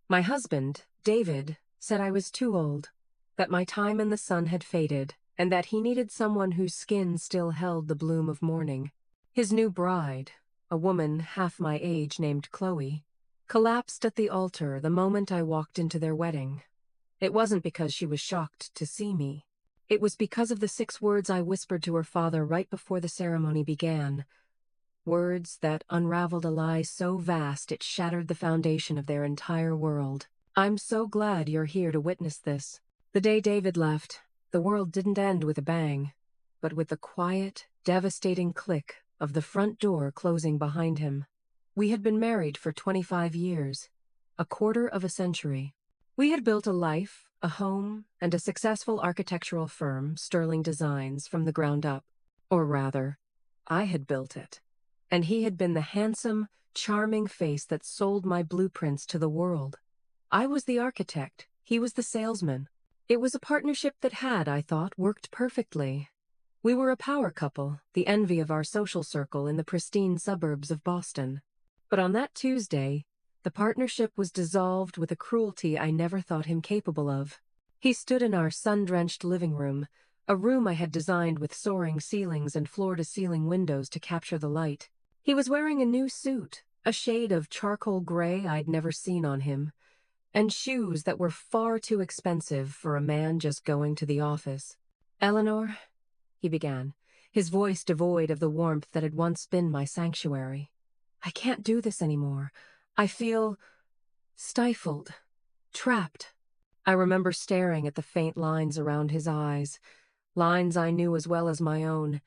My husband, David, said I was too old, that my time in the sun had faded, and that he needed someone whose skin still held the bloom of morning. His new bride, a woman half my age named Chloe, collapsed at the altar the moment I walked into their wedding. It wasn't because she was shocked to see me. It was because of the 6 words I whispered to her father right before the ceremony began. Words that unraveled a lie so vast it shattered the foundation of their entire world. "I'm so glad you're here to witness this." The day David left, the world didn't end with a bang, but with the quiet, devastating click of the front door closing behind him. We had been married for 25 years, a quarter of a century. We had built a life, a home, and a successful architectural firm, Sterling Designs, from the ground up. Or rather, I had built it. And he had been the handsome, charming face that sold my blueprints to the world. I was the architect, he was the salesman. It was a partnership that had, I thought, worked perfectly. We were a power couple, the envy of our social circle in the pristine suburbs of Boston. But on that Tuesday, the partnership was dissolved with a cruelty I never thought him capable of. He stood in our sun-drenched living room, a room I had designed with soaring ceilings and floor-to-ceiling windows to capture the light. He was wearing a new suit, a shade of charcoal gray I'd never seen on him, and shoes that were far too expensive for a man just going to the office. "Eleanor," he began, his voice devoid of the warmth that had once been my sanctuary. "I can't do this anymore. I feel stifled, trapped." I remember staring at the faint lines around his eyes, lines I knew as well as my own,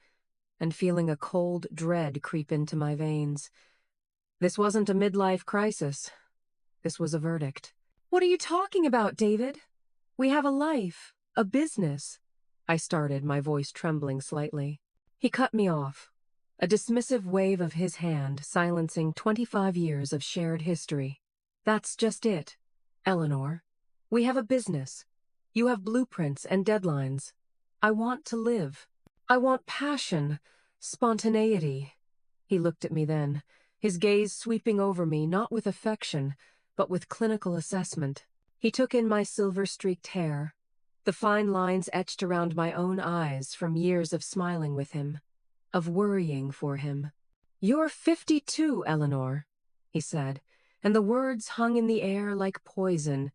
and feeling a cold dread creep into my veins. This wasn't a midlife crisis. This was a verdict. "What are you talking about, David? We have a life, a business," I started, my voice trembling slightly. He cut me off, a dismissive wave of his hand silencing 25 years of shared history. "That's just it, Eleanor. We have a business. You have blueprints and deadlines. I want to live. I want passion, spontaneity." He looked at me then, his gaze sweeping over me not with affection, but with clinical assessment. He took in my silver-streaked hair, the fine lines etched around my own eyes from years of smiling with him, of worrying for him. "You're 52, Eleanor," he said, and the words hung in the air like poison.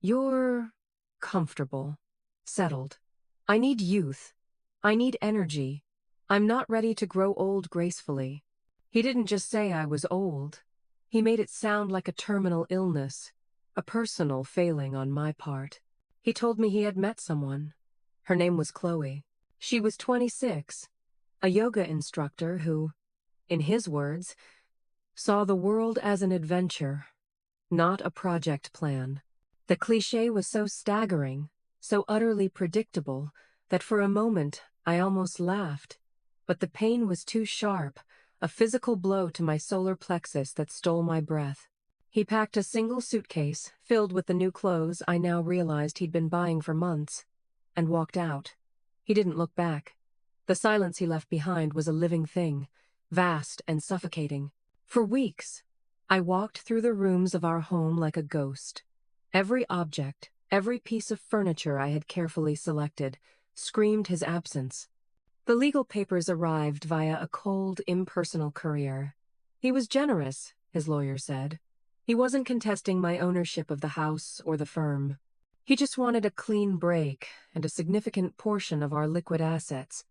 "You're comfortable, settled. I need youth. I need energy. I'm not ready to grow old gracefully." He didn't just say I was old. He made it sound like a terminal illness, a personal failing on my part. He told me he had met someone. Her name was Chloe. She was 26, a yoga instructor who, in his words, saw the world as an adventure, not a project plan. The cliché was so staggering, so utterly predictable, that for a moment I almost laughed. But the pain was too sharp, a physical blow to my solar plexus that stole my breath. He packed a single suitcase, filled with the new clothes I now realized he'd been buying for months, and walked out. He didn't look back. The silence he left behind was a living thing, vast and suffocating. For weeks, I walked through the rooms of our home like a ghost. Every object, every piece of furniture I had carefully selected, screamed his absence. The legal papers arrived via a cold, impersonal courier. He was generous, his lawyer said. He wasn't contesting my ownership of the house or the firm. He just wanted a clean break and a significant portion of our liquid assets,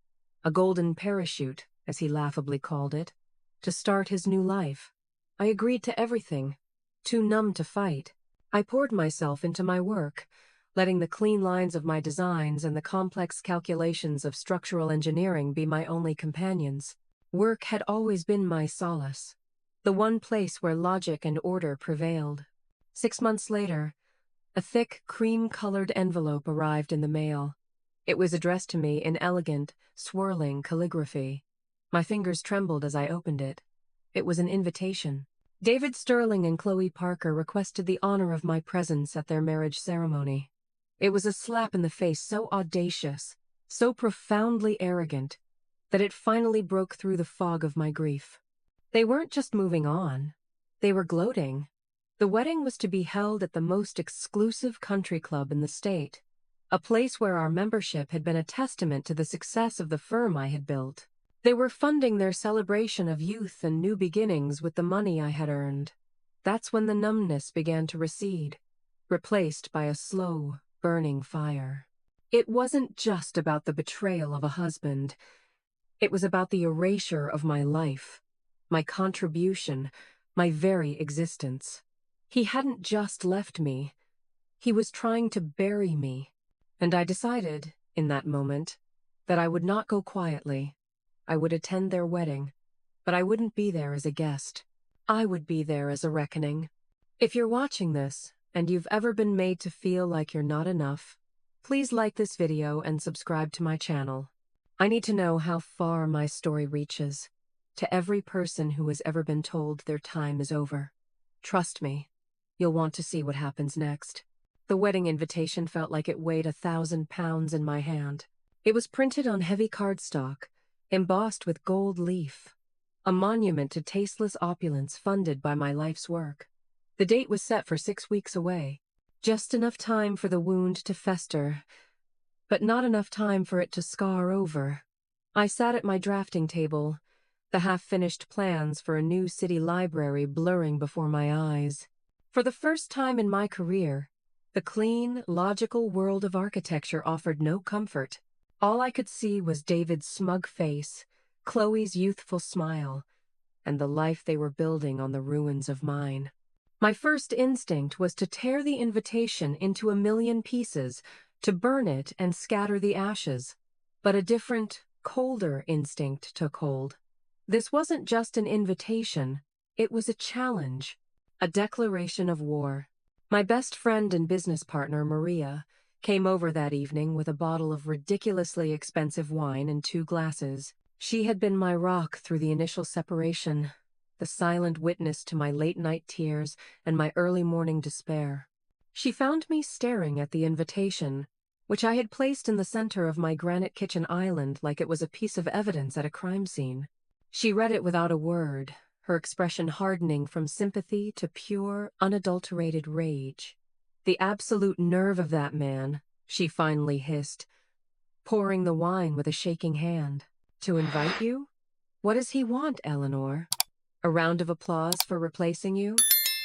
a golden parachute, as he laughably called it, to start his new life. I agreed to everything, too numb to fight. I poured myself into my work, letting the clean lines of my designs and the complex calculations of structural engineering be my only companions. Work had always been my solace, the one place where logic and order prevailed. 6 months later, a thick, cream-colored envelope arrived in the mail. It was addressed to me in elegant, swirling calligraphy. My fingers trembled as I opened it. It was an invitation. David Sterling and Chloe Parker requested the honor of my presence at their marriage ceremony. It was a slap in the face so audacious, so profoundly arrogant, that it finally broke through the fog of my grief. They weren't just moving on. They were gloating. The wedding was to be held at the most exclusive country club in the state, a place where our membership had been a testament to the success of the firm I had built. They were funding their celebration of youth and new beginnings with the money I had earned. That's when the numbness began to recede, replaced by a slow, burning fire. It wasn't just about the betrayal of a husband. It was about the erasure of my life, my contribution, my very existence. He hadn't just left me. He was trying to bury me. And I decided, in that moment, that I would not go quietly. I would attend their wedding, but I wouldn't be there as a guest. I would be there as a reckoning. If you're watching this, and you've ever been made to feel like you're not enough, please like this video and subscribe to my channel. I need to know how far my story reaches, to every person who has ever been told their time is over. Trust me, you'll want to see what happens next. The wedding invitation felt like it weighed 1,000 pounds in my hand. It was printed on heavy cardstock, embossed with gold leaf, a monument to tasteless opulence funded by my life's work. The date was set for 6 weeks away, just enough time for the wound to fester, but not enough time for it to scar over. I sat at my drafting table, the half-finished plans for a new city library blurring before my eyes. For the first time in my career, the clean, logical world of architecture offered no comfort. All I could see was David's smug face, Chloe's youthful smile, and the life they were building on the ruins of mine. My first instinct was to tear the invitation into 1,000,000 pieces, to burn it and scatter the ashes. But a different, colder instinct took hold. This wasn't just an invitation, it was a challenge, a declaration of war. My best friend and business partner, Maria, came over that evening with a bottle of ridiculously expensive wine and 2 glasses. She had been my rock through the initial separation, the silent witness to my late-night tears and my early-morning despair. She found me staring at the invitation, which I had placed in the center of my granite kitchen island like it was a piece of evidence at a crime scene. She read it without a word, her expression hardening from sympathy to pure, unadulterated rage. "The absolute nerve of that man," she finally hissed, pouring the wine with a shaking hand. "To invite you? What does he want, Eleanor? A round of applause for replacing you?"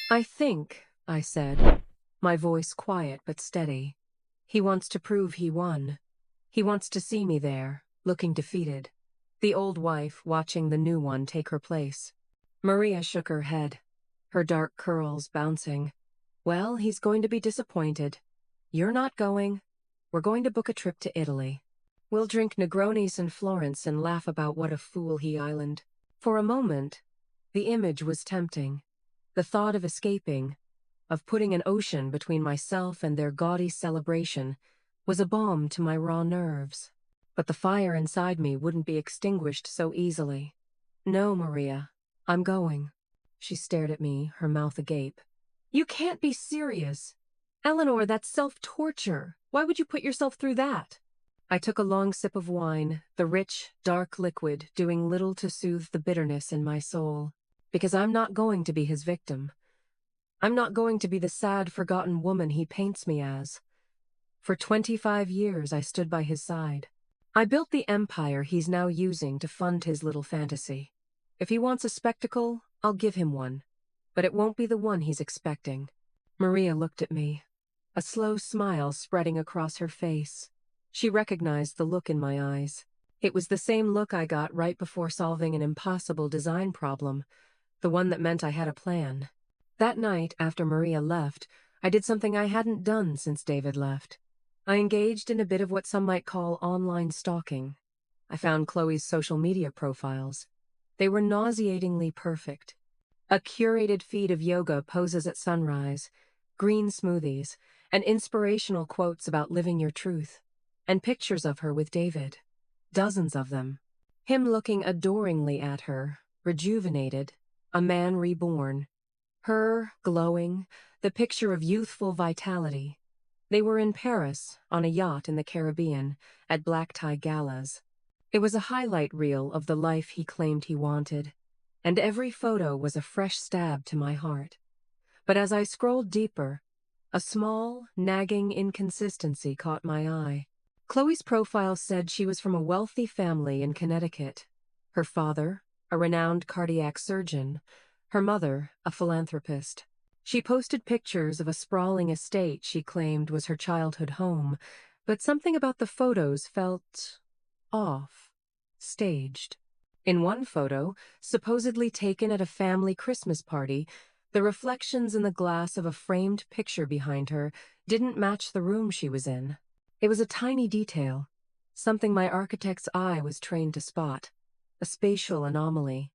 "I think," I said, my voice quiet but steady, "he wants to prove he won. He wants to see me there, looking defeated. The old wife watching the new one take her place." Maria shook her head, her dark curls bouncing. "Well, he's going to be disappointed. You're not going. We're going to book a trip to Italy. We'll drink Negronis in Florence and laugh about what a fool he island." For a moment, the image was tempting. The thought of escaping, of putting an ocean between myself and their gaudy celebration, was a balm to my raw nerves. But the fire inside me wouldn't be extinguished so easily. "No, Maria, I'm going." She stared at me, her mouth agape. "You can't be serious. Eleanor, that's self-torture. Why would you put yourself through that?" I took a long sip of wine, the rich, dark liquid doing little to soothe the bitterness in my soul. "Because I'm not going to be his victim. I'm not going to be the sad, forgotten woman he paints me as. For 25 years I stood by his side. I built the empire he's now using to fund his little fantasy. If he wants a spectacle, I'll give him one. But it won't be the one he's expecting." Maria looked at me, a slow smile spreading across her face. She recognized the look in my eyes. It was the same look I got right before solving an impossible design problem, the one that meant I had a plan. That night, after Maria left, I did something I hadn't done since David left. I engaged in a bit of what some might call online stalking. I found Chloe's social media profiles. They were nauseatingly perfect. A curated feed of yoga poses at sunrise, green smoothies, and inspirational quotes about living your truth. And pictures of her with David. Dozens of them. Him looking adoringly at her, rejuvenated, a man reborn. Her, glowing, the picture of youthful vitality. They were in Paris, on a yacht in the Caribbean, at black tie galas. It was a highlight reel of the life he claimed he wanted, and every photo was a fresh stab to my heart. But as I scrolled deeper, a small, nagging inconsistency caught my eye. Chloe's profile said she was from a wealthy family in Connecticut. Her father, a renowned cardiac surgeon, her mother, a philanthropist. She posted pictures of a sprawling estate she claimed was her childhood home, but something about the photos felt off, staged. In one photo, supposedly taken at a family Christmas party, the reflections in the glass of a framed picture behind her didn't match the room she was in. It was a tiny detail, something my architect's eye was trained to spot, a spatial anomaly.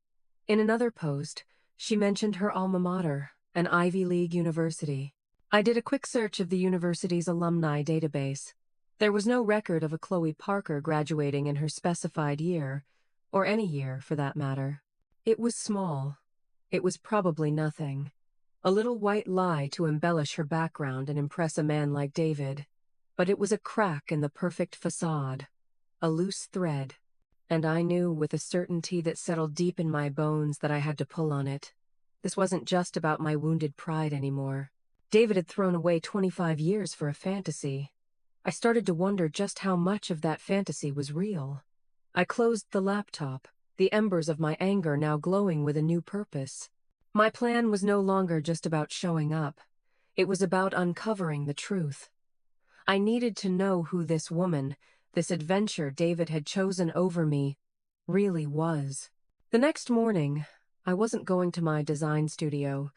In another post, she mentioned her alma mater, an Ivy League university. I did a quick search of the university's alumni database. There was no record of a Chloe Parker graduating in her specified year, or any year for that matter. It was small. It was probably nothing. A little white lie to embellish her background and impress a man like David. But it was a crack in the perfect facade, a loose thread, and I knew with a certainty that settled deep in my bones that I had to pull on it. This wasn't just about my wounded pride anymore. David had thrown away 25 years for a fantasy. I started to wonder just how much of that fantasy was real. I closed the laptop, the embers of my anger now glowing with a new purpose. My plan was no longer just about showing up. It was about uncovering the truth. I needed to know who this woman, this adventure David had chosen over me, really was. The next morning, I wasn't going to my design studio.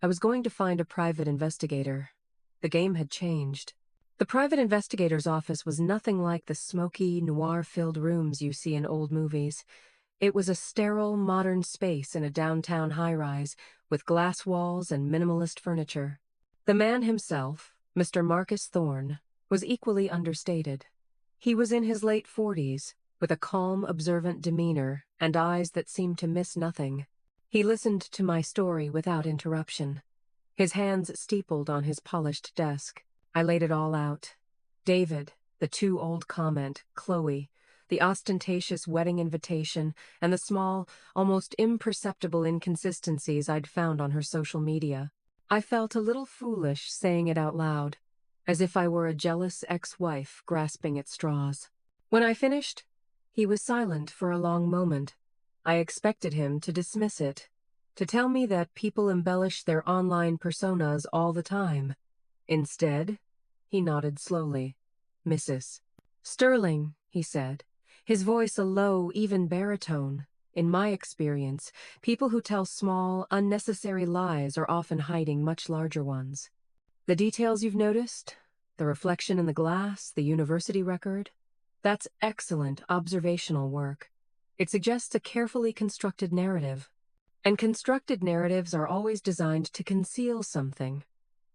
I was going to find a private investigator. The game had changed. The private investigator's office was nothing like the smoky, noir-filled rooms you see in old movies. It was a sterile, modern space in a downtown high-rise with glass walls and minimalist furniture. The man himself, Mr. Marcus Thorne, was equally understated. He was in his late 40s, with a calm, observant demeanor and eyes that seemed to miss nothing. He listened to my story without interruption. His hands steepled on his polished desk. I laid it all out. David, the too old comment, Chloe, the ostentatious wedding invitation, and the small, almost imperceptible inconsistencies I'd found on her social media. I felt a little foolish saying it out loud, as if I were a jealous ex-wife grasping at straws. When I finished, he was silent for a long moment. I expected him to dismiss it, to tell me that people embellish their online personas all the time. Instead, he nodded slowly. "Mrs. Sterling," he said, his voice a low, even baritone. In my experience, people who tell small, unnecessary lies are often hiding much larger ones. The details you've noticed, the reflection in the glass, the university record, that's excellent observational work. It suggests a carefully constructed narrative. And constructed narratives are always designed to conceal something.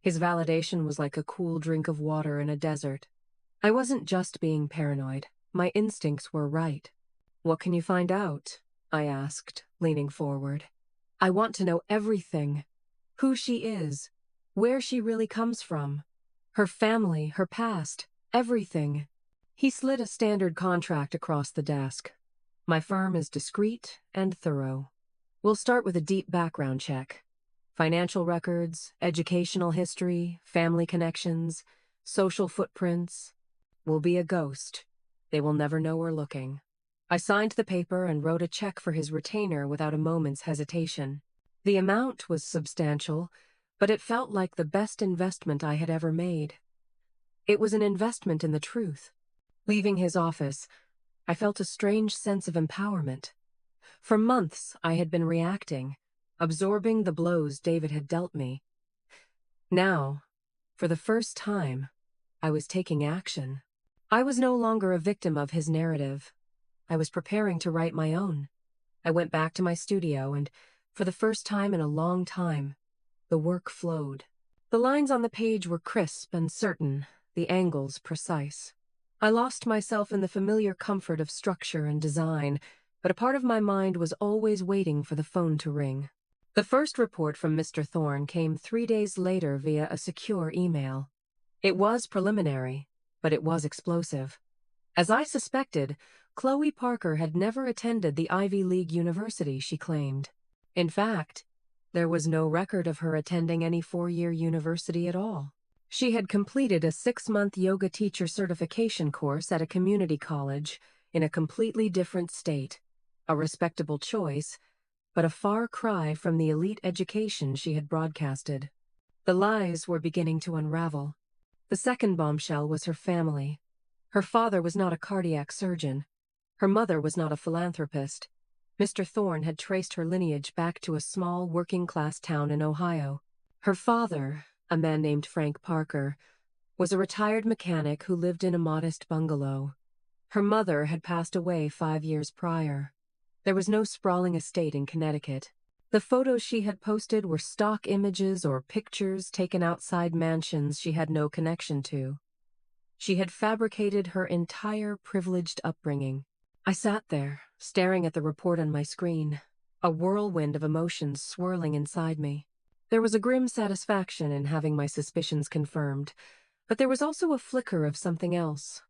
His validation was like a cool drink of water in a desert. I wasn't just being paranoid. My instincts were right. "What can you find out?" I asked, leaning forward. "I want to know everything. Who she is, where she really comes from, her family, her past, everything." He slid a standard contract across the desk. "My firm is discreet and thorough. We'll start with a deep background check. Financial records, educational history, family connections, social footprints. We'll be a ghost. They will never know we're looking." I signed the paper and wrote a check for his retainer without a moment's hesitation. The amount was substantial, but it felt like the best investment I had ever made. It was an investment in the truth. Leaving his office, I felt a strange sense of empowerment. For months, I had been reacting, absorbing the blows David had dealt me. Now, for the first time, I was taking action. I was no longer a victim of his narrative. I was preparing to write my own. I went back to my studio, and for the first time in a long time, the work flowed. The lines on the page were crisp and certain, the angles precise. I lost myself in the familiar comfort of structure and design, but a part of my mind was always waiting for the phone to ring. The first report from Mr. Thorne came 3 days later via a secure email. It was preliminary, but it was explosive. As I suspected, Chloe Parker had never attended the Ivy League university she claimed. In fact, There was no record of her attending any four-year university at all. She had completed a 6-month yoga teacher certification course at a community college in a completely different state. A respectable choice, but a far cry from the elite education she had broadcasted. The lies were beginning to unravel. The second bombshell was her family. Her father was not a cardiac surgeon. Her mother was not a philanthropist. Mr. Thorne had traced her lineage back to a small working-class town in Ohio. Her father, a man named Frank Parker, was a retired mechanic who lived in a modest bungalow. Her mother had passed away 5 years prior. There was no sprawling estate in Connecticut. The photos she had posted were stock images or pictures taken outside mansions she had no connection to. She had fabricated her entire privileged upbringing. I sat there, staring at the report on my screen, a whirlwind of emotions swirling inside me. There was a grim satisfaction in having my suspicions confirmed, but there was also a flicker of something else,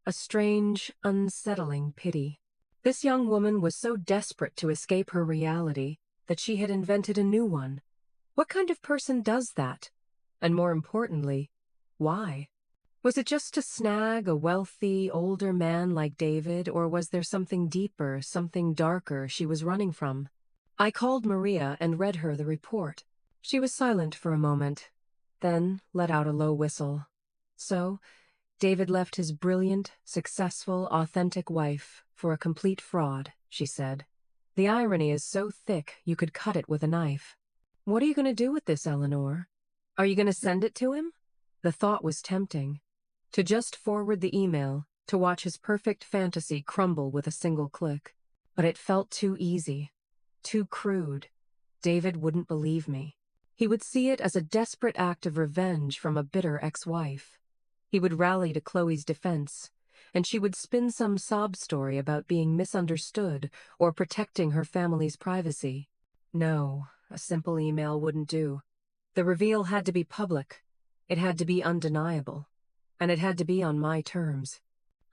a strange, unsettling pity. This young woman was so desperate to escape her reality that she had invented a new one. What kind of person does that? And more importantly, why? Was it just to snag a wealthy, older man like David, or was there something deeper, something darker she was running from? I called Maria and read her the report. She was silent for a moment, then let out a low whistle. So, David left his brilliant, successful, authentic wife for a complete fraud, she said. The irony is so thick you could cut it with a knife. What are you going to do with this, Eleanor? Are you going to send it to him? The thought was tempting. To just forward the email, to watch his perfect fantasy crumble with a single click. But it felt too easy, too crude. David wouldn't believe me. He would see it as a desperate act of revenge from a bitter ex-wife. He would rally to Chloe's defense, and she would spin some sob story about being misunderstood or protecting her family's privacy. No, a simple email wouldn't do. The reveal had to be public. It had to be undeniable. And it had to be on my terms.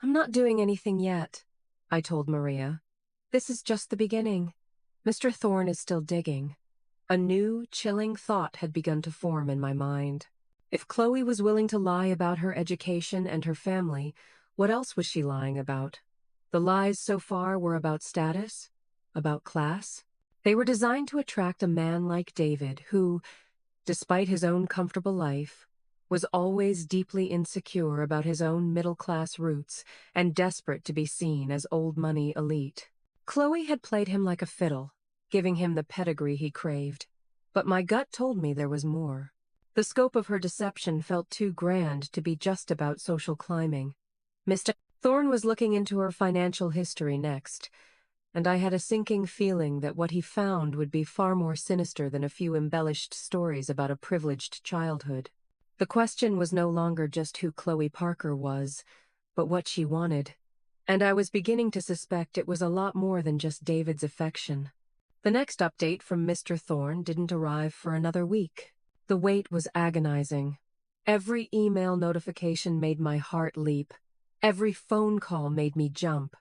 I'm not doing anything yet, I told Maria. This is just the beginning. Mr. Thorne is still digging. A new, chilling thought had begun to form in my mind. If Chloe was willing to lie about her education and her family, what else was she lying about? The lies so far were about status, about class. They were designed to attract a man like David who, despite his own comfortable life, was always deeply insecure about his own middle-class roots and desperate to be seen as old-money elite. Chloe had played him like a fiddle, giving him the pedigree he craved. But my gut told me there was more. The scope of her deception felt too grand to be just about social climbing. Mr. Thorne was looking into her financial history next, and I had a sinking feeling that what he found would be far more sinister than a few embellished stories about a privileged childhood. The question was no longer just who Chloe Parker was, but what she wanted. And I was beginning to suspect it was a lot more than just David's affection. The next update from Mr. Thorne didn't arrive for another week. The wait was agonizing. Every email notification made my heart leap. Every phone call made me jump.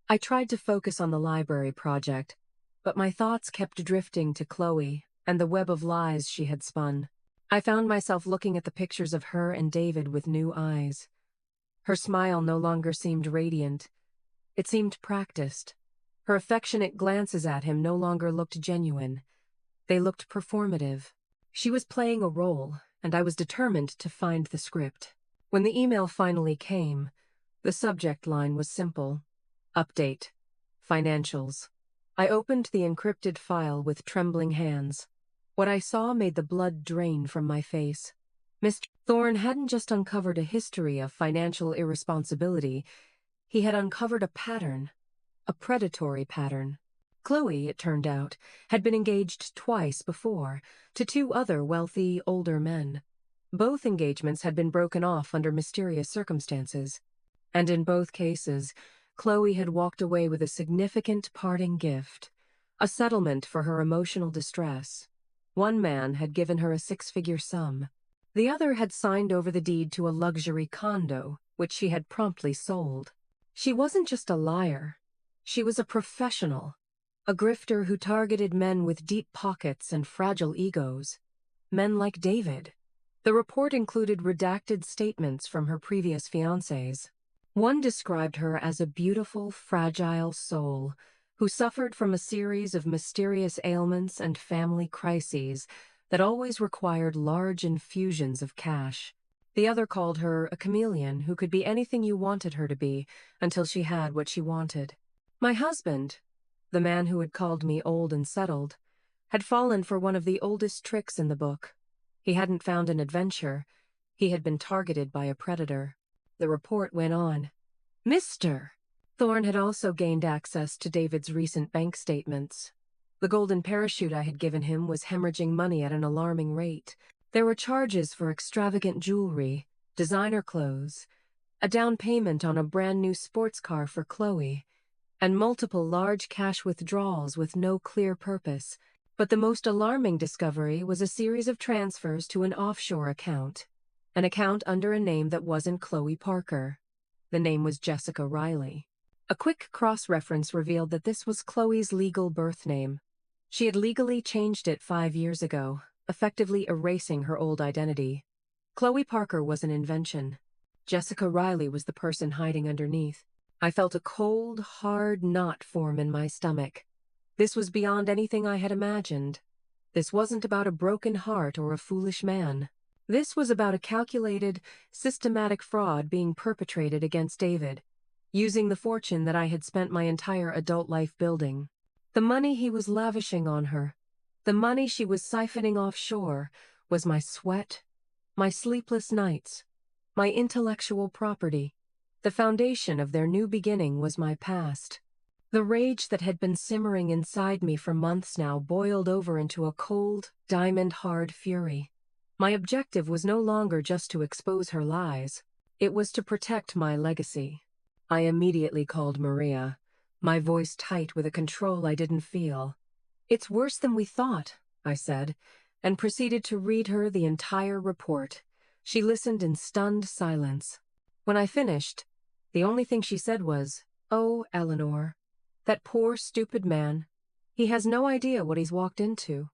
I tried to focus on the library project, but my thoughts kept drifting to Chloe and the web of lies she had spun. I found myself looking at the pictures of her and David with new eyes. Her smile no longer seemed radiant. It seemed practiced. Her affectionate glances at him no longer looked genuine. They looked performative. She was playing a role, and I was determined to find the script. When the email finally came, the subject line was simple. Update. Financials. I opened the encrypted file with trembling hands. What I saw made the blood drain from my face. Mr. Thorne hadn't just uncovered a history of financial irresponsibility. He had uncovered a pattern, a predatory pattern. Chloe, it turned out, had been engaged twice before, to 2 other wealthy, older men. Both engagements had been broken off under mysterious circumstances. And in both cases, Chloe had walked away with a significant parting gift, a settlement for her emotional distress. One man had given her a 6-figure sum. The other had signed over the deed to a luxury condo, which she had promptly sold. She wasn't just a liar. She was a professional. A grifter who targeted men with deep pockets and fragile egos. Men like David. The report included redacted statements from her previous fiancés. One described her as a beautiful, fragile soul who suffered from a series of mysterious ailments and family crises that always required large infusions of cash. The other called her a chameleon who could be anything you wanted her to be until she had what she wanted. My husband, the man who had called me old and settled, had fallen for one of the oldest tricks in the book. He hadn't found an adventure. He had been targeted by a predator. The report went on. Mr. Thorne had also gained access to David's recent bank statements. The golden parachute I had given him was hemorrhaging money at an alarming rate. There were charges for extravagant jewelry, designer clothes, a down payment on a brand new sports car for Chloe, and multiple large cash withdrawals with no clear purpose. But the most alarming discovery was a series of transfers to an offshore account, an account under a name that wasn't Chloe Parker. The name was Jessica Riley. A quick cross-reference revealed that this was Chloe's legal birth name. She had legally changed it 5 years ago, effectively erasing her old identity. Chloe Parker was an invention. Jessica Riley was the person hiding underneath. I felt a cold, hard knot form in my stomach. This was beyond anything I had imagined. This wasn't about a broken heart or a foolish man. This was about a calculated, systematic fraud being perpetrated against David, using the fortune that I had spent my entire adult life building. The money he was lavishing on her, the money she was siphoning offshore, was my sweat, my sleepless nights, my intellectual property. The foundation of their new beginning was my past. The rage that had been simmering inside me for months now boiled over into a cold, diamond-hard fury. My objective was no longer just to expose her lies. It was to protect my legacy. I immediately called Maria, my voice tight with a control I didn't feel. "It's worse than we thought," I said, and proceeded to read her the entire report. She listened in stunned silence. When I finished, the only thing she said was, "Oh, Eleanor. That poor, stupid man. He has no idea what he's walked into."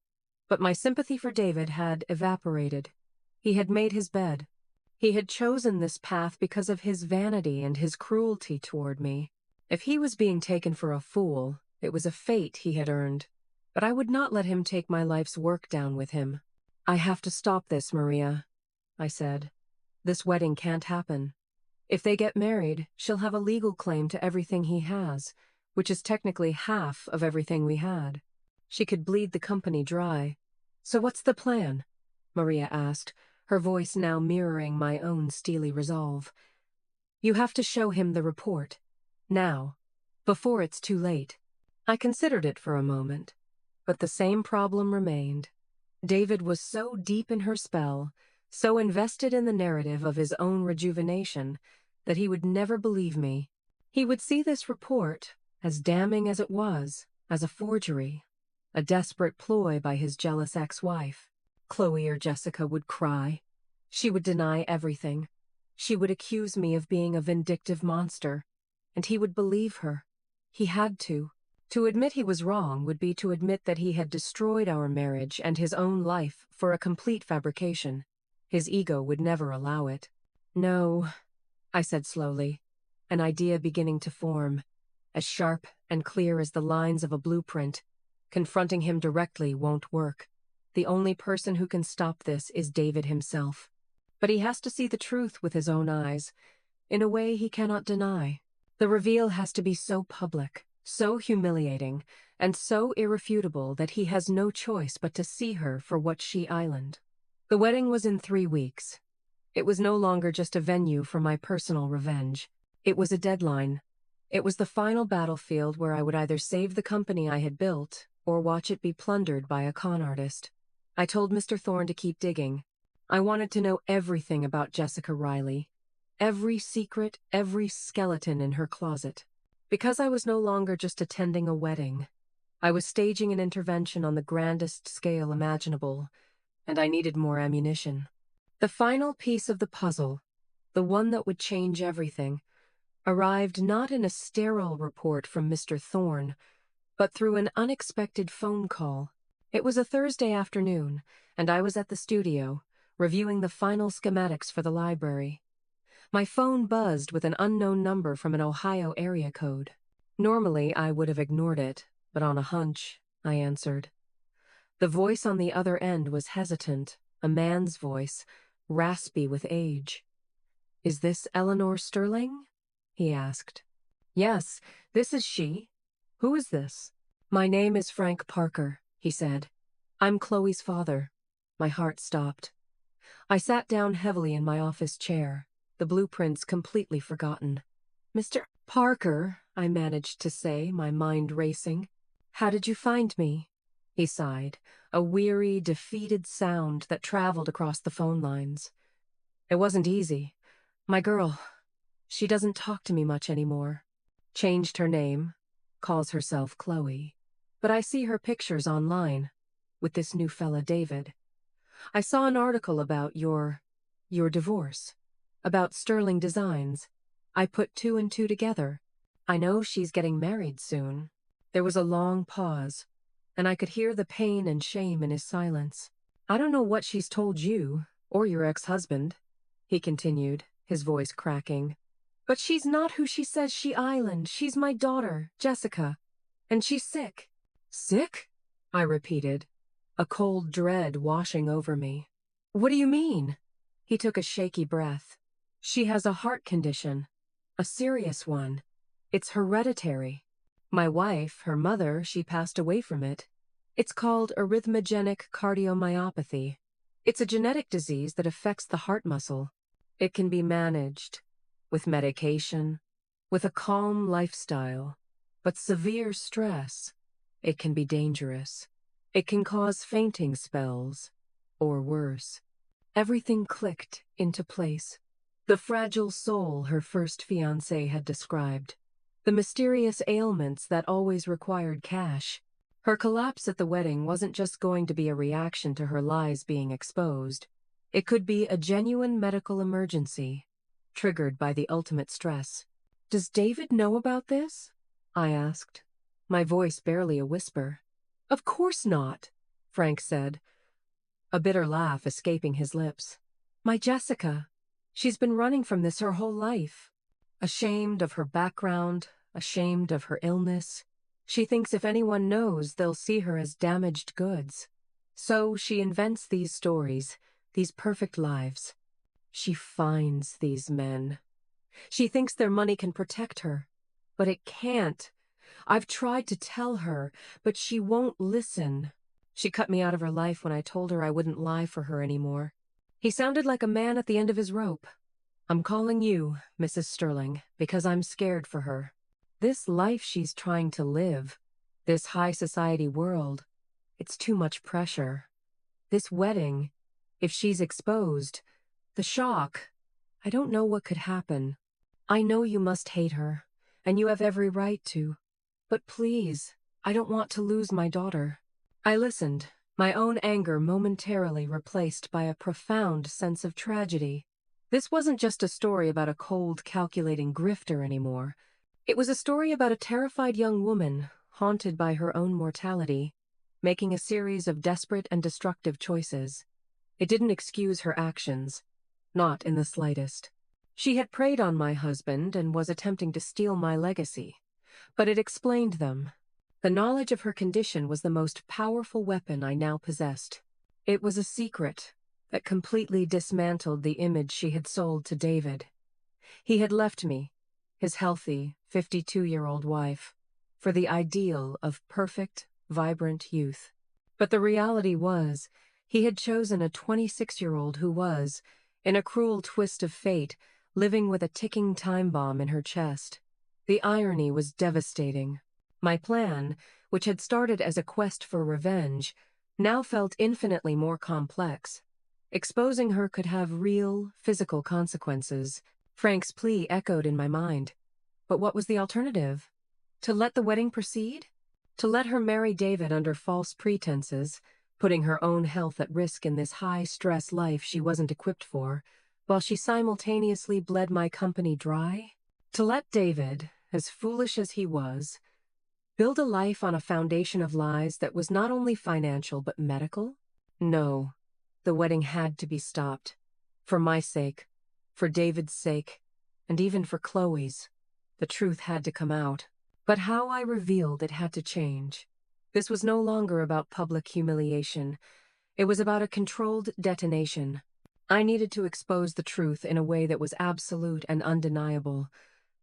But my sympathy for David had evaporated. He had made his bed. He had chosen this path because of his vanity and his cruelty toward me. If he was being taken for a fool, it was a fate he had earned. But I would not let him take my life's work down with him. "I have to stop this, Maria," I said. "This wedding can't happen. If they get married, she'll have a legal claim to everything he has, which is technically half of everything we had. She could bleed the company dry." "So what's the plan?" Maria asked, her voice now mirroring my own steely resolve. "You have to show him the report. Now. Before it's too late." I considered it for a moment, but the same problem remained. David was so deep in her spell, so invested in the narrative of his own rejuvenation, that he would never believe me. He would see this report, as damning as it was, as a forgery, a desperate ploy by his jealous ex-wife. Chloe or Jessica would cry. She would deny everything. She would accuse me of being a vindictive monster, and he would believe her. He had to. To admit he was wrong would be to admit that he had destroyed our marriage and his own life for a complete fabrication. His ego would never allow it. "No," I said slowly, an idea beginning to form, as sharp and clear as the lines of a blueprint. "Confronting him directly won't work. The only person who can stop this is David himself. But he has to see the truth with his own eyes, in a way he cannot deny. The reveal has to be so public, so humiliating, and so irrefutable that he has no choice but to see her for what she island." The wedding was in 3 weeks. It was no longer just a venue for my personal revenge. It was a deadline. It was the final battlefield where I would either save the company I had built or watch it be plundered by a con artist. I told Mr. Thorne to keep digging. I wanted to know everything about Jessica Riley. Every secret, every skeleton in her closet. Because I was no longer just attending a wedding. I was staging an intervention on the grandest scale imaginable, and I needed more ammunition. The final piece of the puzzle, the one that would change everything, arrived not in a sterile report from Mr. Thorne, but through an unexpected phone call. It was a Thursday afternoon, and I was at the studio, reviewing the final schematics for the library. My phone buzzed with an unknown number from an Ohio area code. Normally, I would have ignored it, but on a hunch, I answered. The voice on the other end was hesitant, a man's voice, raspy with age. "Is this Eleanor Sterling?" he asked. "Yes, this is she. Who is this?" "My name is Frank Parker," he said. "I'm Chloe's father." My heart stopped. I sat down heavily in my office chair, the blueprints completely forgotten. "Mr. Parker," I managed to say, my mind racing. "How did you find me?" He sighed, a weary, defeated sound that traveled across the phone lines. "It wasn't easy. My girl, she doesn't talk to me much anymore. Changed her name, calls herself Chloe. But I see her pictures online, with this new fella David. I saw an article about your divorce, about Sterling Designs. I put two and two together. I know she's getting married soon." There was a long pause, and I could hear the pain and shame in his silence. "I don't know what she's told you, or your ex-husband," he continued, his voice cracking. "But she's not who she says she's my daughter, Jessica, and she's sick." "Sick?" I repeated, a cold dread washing over me. "What do you mean?" He took a shaky breath. "She has a heart condition, a serious one. It's hereditary. My wife, her mother, she passed away from it. It's called arrhythmogenic cardiomyopathy. It's a genetic disease that affects the heart muscle. It can be managed with medication, with a calm lifestyle, but severe stress, it can be dangerous. It can cause fainting spells, or worse." Everything clicked into place. The fragile soul her first fiancé had described. The mysterious ailments that always required cash. Her collapse at the wedding wasn't just going to be a reaction to her lies being exposed. It could be a genuine medical emergency, triggered by the ultimate stress. "Does David know about this?" I asked, my voice barely a whisper. "Of course not," Frank said, a bitter laugh escaping his lips. "My Jessica, she's been running from this her whole life. Ashamed of her background, ashamed of her illness. She thinks if anyone knows, they'll see her as damaged goods. So she invents these stories, these perfect lives. She finds these men. She thinks their money can protect her, but it can't. I've tried to tell her, but she won't listen. She cut me out of her life when I told her I wouldn't lie for her anymore." He sounded like a man at the end of his rope. "I'm calling you, Mrs. Sterling, because I'm scared for her. This life she's trying to live, this high society world, it's too much pressure. This wedding, if she's exposed, the shock, I don't know what could happen. I know you must hate her, and you have every right to. But please, I don't want to lose my daughter." I listened, my own anger momentarily replaced by a profound sense of tragedy. This wasn't just a story about a cold, calculating grifter anymore. It was a story about a terrified young woman, haunted by her own mortality, making a series of desperate and destructive choices. It didn't excuse her actions, not in the slightest. She had preyed on my husband and was attempting to steal my legacy, but it explained them. The knowledge of her condition was the most powerful weapon I now possessed. It was a secret that completely dismantled the image she had sold to David. He had left me, his healthy, 52-year-old wife, for the ideal of perfect, vibrant youth. But the reality was, he had chosen a 26-year-old who was, in a cruel twist of fate, living with a ticking time bomb in her chest. The irony was devastating. My plan, which had started as a quest for revenge, now felt infinitely more complex. Exposing her could have real, physical consequences. Frank's plea echoed in my mind. But what was the alternative? To let the wedding proceed? To let her marry David under false pretenses, putting her own health at risk in this high-stress life she wasn't equipped for, while she simultaneously bled my company dry? To let David, as foolish as he was, Build a life on a foundation of lies that was not only financial but medical? No, the wedding had to be stopped. For my sake, for David's sake, and even for Chloe's. The truth had to come out. But how I revealed it had to change. This was no longer about public humiliation. It was about a controlled detonation. I needed to expose the truth in a way that was absolute and undeniable,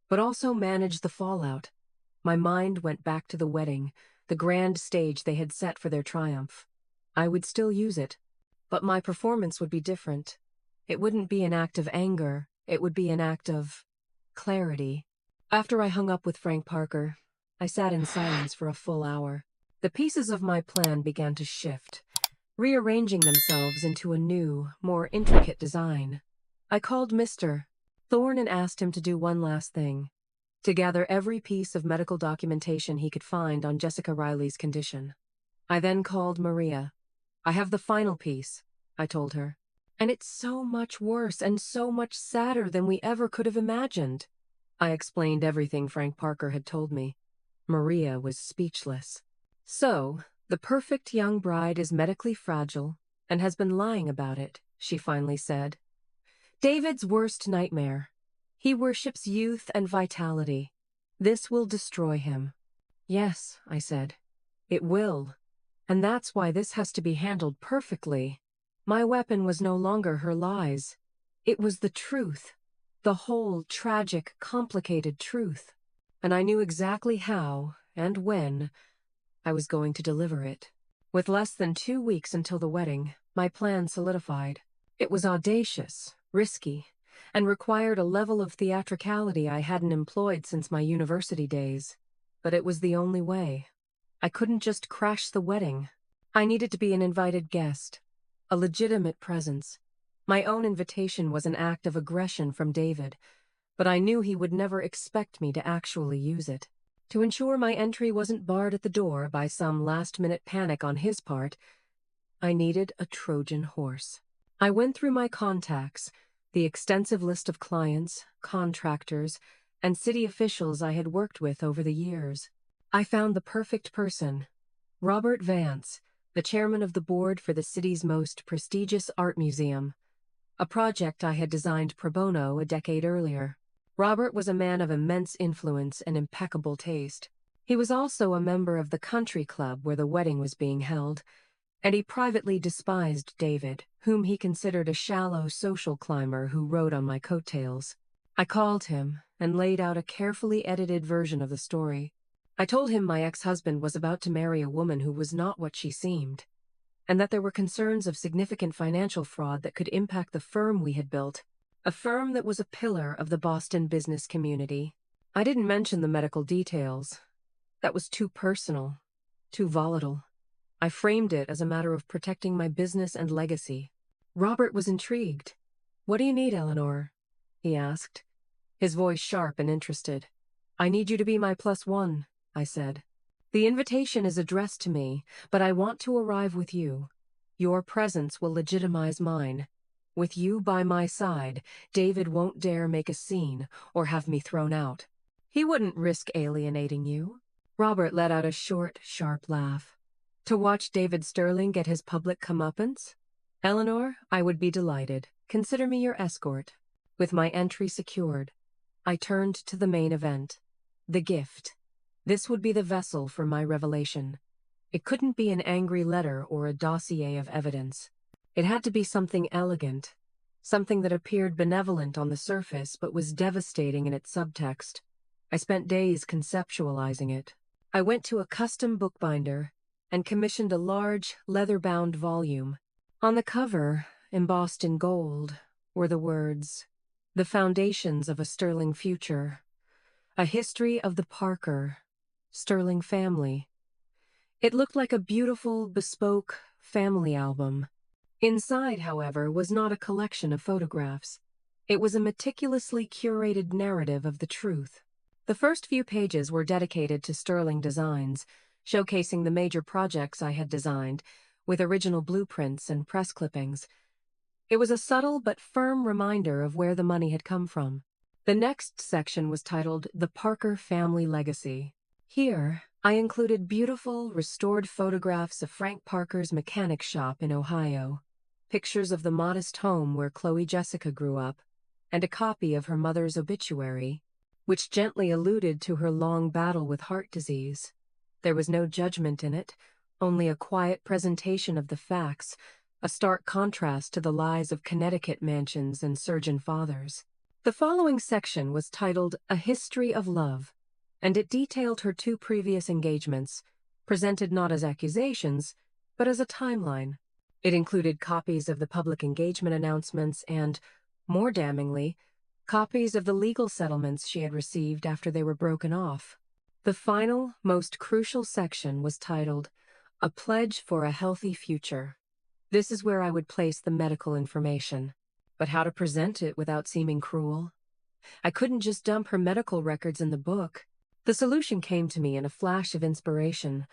but also manage the fallout. My mind went back to the wedding, the grand stage they had set for their triumph. I would still use it, but my performance would be different. It wouldn't be an act of anger, it would be an act of clarity. After I hung up with Frank Parker, I sat in silence for a full hour. The pieces of my plan began to shift, rearranging themselves into a new, more intricate design. I called Mr. Thorne and asked him to do one last thing, to gather every piece of medical documentation he could find on Jessica Riley's condition. I then called Maria. I have the final piece, I told her. And it's so much worse and so much sadder than we ever could have imagined. I explained everything Frank Parker had told me. Maria was speechless. So, the perfect young bride is medically fragile and has been lying about it, she finally said. David's worst nightmare. He worships youth and vitality. This will destroy him. Yes, I said. It will. And that's why this has to be handled perfectly. My weapon was no longer her lies. It was the truth. The whole tragic, complicated truth. And I knew exactly how, and when, I was going to deliver it. With less than 2 weeks until the wedding, my plan solidified. It was audacious, risky, and required a level of theatricality I hadn't employed since my university days. But it was the only way. I couldn't just crash the wedding. I needed to be an invited guest, a legitimate presence. My own invitation was an act of aggression from David, but I knew he would never expect me to actually use it. To ensure my entry wasn't barred at the door by some last-minute panic on his part, I needed a Trojan horse. I went through my contacts, the extensive list of clients, contractors, and city officials I had worked with over the years. I found the perfect person, Robert Vance, the chairman of the board for the city's most prestigious art museum, a project I had designed pro bono a decade earlier. Robert was a man of immense influence and impeccable taste. He was also a member of the country club where the wedding was being held, and he privately despised David, whom he considered a shallow social climber who rode on my coattails. I called him and laid out a carefully edited version of the story. I told him my ex-husband was about to marry a woman who was not what she seemed, and that there were concerns of significant financial fraud that could impact the firm we had built, a firm that was a pillar of the Boston business community. I didn't mention the medical details. That was too personal, too volatile. I framed it as a matter of protecting my business and legacy. Robert was intrigued. "What do you need, Eleanor?" he asked, his voice sharp and interested. "I need you to be my +1, I said. "The invitation is addressed to me, but I want to arrive with you. Your presence will legitimize mine. With you by my side, David won't dare make a scene or have me thrown out. He wouldn't risk alienating you." Robert let out a short, sharp laugh. "To watch David Sterling get his public comeuppance? Eleanor, I would be delighted. Consider me your escort." With my entry secured, I turned to the main event, the gift. This would be the vessel for my revelation. It couldn't be an angry letter or a dossier of evidence. It had to be something elegant, something that appeared benevolent on the surface but was devastating in its subtext. I spent days conceptualizing it. I went to a custom bookbinder and commissioned a large, leather-bound volume. On the cover, embossed in gold, were the words, "The Foundations of a Sterling Future. A History of the Parker Sterling Family." It looked like a beautiful, bespoke family album. Inside, however, was not a collection of photographs. It was a meticulously curated narrative of the truth. The first few pages were dedicated to Sterling designs, showcasing the major projects I had designed, with original blueprints and press clippings. It was a subtle but firm reminder of where the money had come from. The next section was titled The Parker Family Legacy. Here, I included beautiful, restored photographs of Frank Parker's mechanic shop in Ohio, pictures of the modest home where Chloe Jessica grew up, and a copy of her mother's obituary, which gently alluded to her long battle with heart disease. There was no judgment in it, only a quiet presentation of the facts, a stark contrast to the lies of Connecticut mansions and surgeon fathers. The following section was titled A History of Love, and it detailed her two previous engagements, presented not as accusations, but as a timeline. It included copies of the public engagement announcements and, more damningly, copies of the legal settlements she had received after they were broken off. The final, most crucial section was titled, A Pledge for a Healthy Future. This is where I would place the medical information. But how to present it without seeming cruel? I couldn't just dump her medical records in the book. The solution came to me in a flash of inspiration.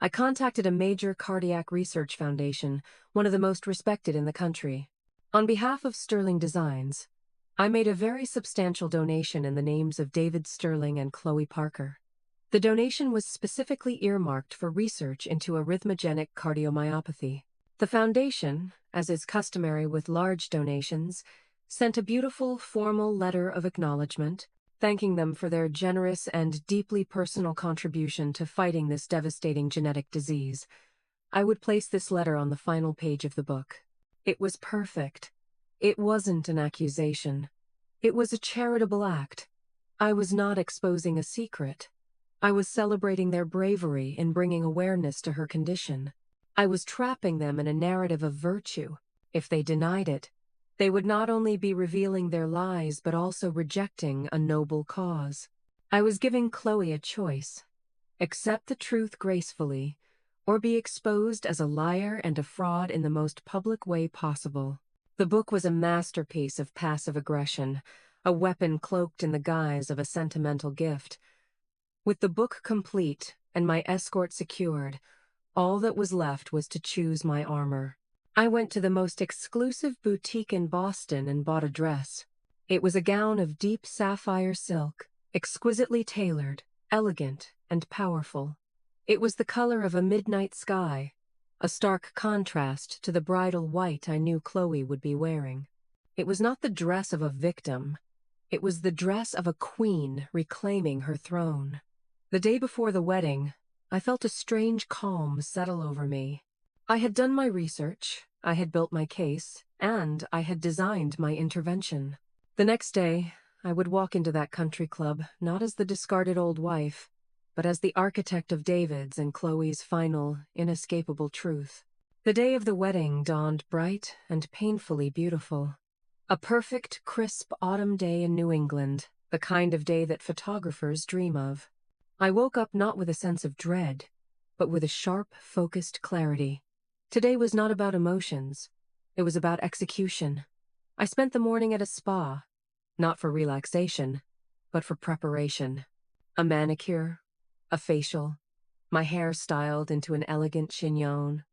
I contacted a major cardiac research foundation, one of the most respected in the country. On behalf of Sterling Designs, I made a very substantial donation in the names of David Sterling and Chloe Parker. The donation was specifically earmarked for research into arrhythmogenic cardiomyopathy. The foundation, as is customary with large donations, sent a beautiful, formal letter of acknowledgement, thanking them for their generous and deeply personal contribution to fighting this devastating genetic disease. I would place this letter on the final page of the book. It was perfect. It wasn't an accusation. It was a charitable act. I was not exposing a secret. I was celebrating their bravery in bringing awareness to her condition. I was trapping them in a narrative of virtue. If they denied it, they would not only be revealing their lies but also rejecting a noble cause. I was giving Chloe a choice. Accept the truth gracefully, or be exposed as a liar and a fraud in the most public way possible. The book was a masterpiece of passive aggression, a weapon cloaked in the guise of a sentimental gift. With the book complete and my escort secured, all that was left was to choose my armor. I went to the most exclusive boutique in Boston and bought a dress. It was a gown of deep sapphire silk, exquisitely tailored, elegant, and powerful. It was the color of a midnight sky, a stark contrast to the bridal white I knew Chloe would be wearing. It was not the dress of a victim. It was the dress of a queen reclaiming her throne. The day before the wedding, I felt a strange calm settle over me. I had done my research, I had built my case, and I had designed my intervention. The next day, I would walk into that country club not as the discarded old wife, but as the architect of David's and Chloe's final, inescapable truth. The day of the wedding dawned bright and painfully beautiful. A perfect, crisp autumn day in New England, the kind of day that photographers dream of. I woke up not with a sense of dread, but with a sharp, focused clarity. Today was not about emotions. It was about execution. I spent the morning at a spa, not for relaxation, but for preparation. A manicure, a facial, my hair styled into an elegant chignon.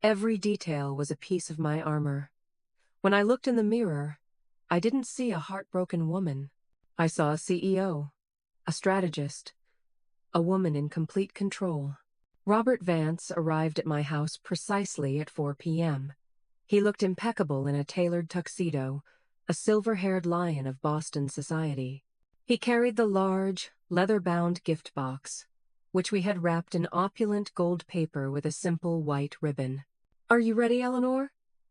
Every detail was a piece of my armor. When I looked in the mirror, I didn't see a heartbroken woman. I saw a CEO, a strategist, a woman in complete control. Robert Vance arrived at my house precisely at 4 p.m. He looked impeccable in a tailored tuxedo, a silver-haired lion of Boston society. He carried the large, leather-bound gift box, which we had wrapped in opulent gold paper with a simple white ribbon. "Are you ready, Eleanor?"